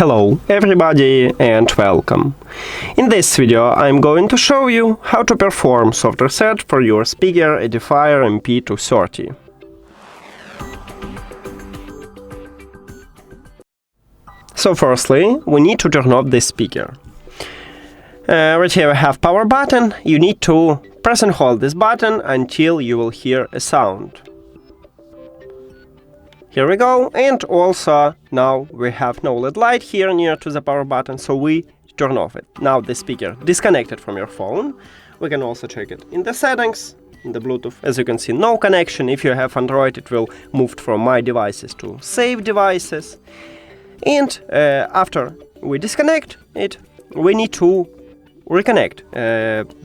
Hello everybody and welcome. In this video I'm going to show you how to perform soft reset for your speaker EDIFIER MP230. So firstly, we need to turn off this speaker. Right here we have power button. You need to press and hold this button until you will hear a sound. Here we go, and also now we have no LED light here near to the power button, so we turn off it. Now the speaker disconnected from your phone. We can also check it in the settings, in the Bluetooth. As you can see, no connection. If you have Android, it will move from My Devices to Save Devices. And after we disconnect it, we need to reconnect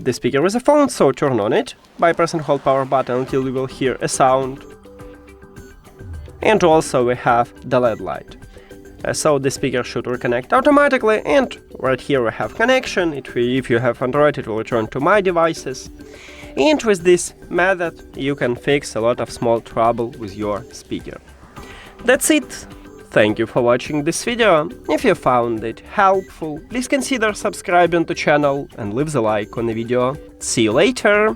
the speaker with the phone, so turn on it by pressing hold power button until you will hear a sound. And also we have the LED light. So the speaker should reconnect automatically, and right here we have connection. If you have Android, it will return to My Devices. And with this method you can fix a lot of small trouble with your speaker. That's it. Thank you for watching this video. If you found it helpful, please consider subscribing to the channel and leave the like on the video. See you later!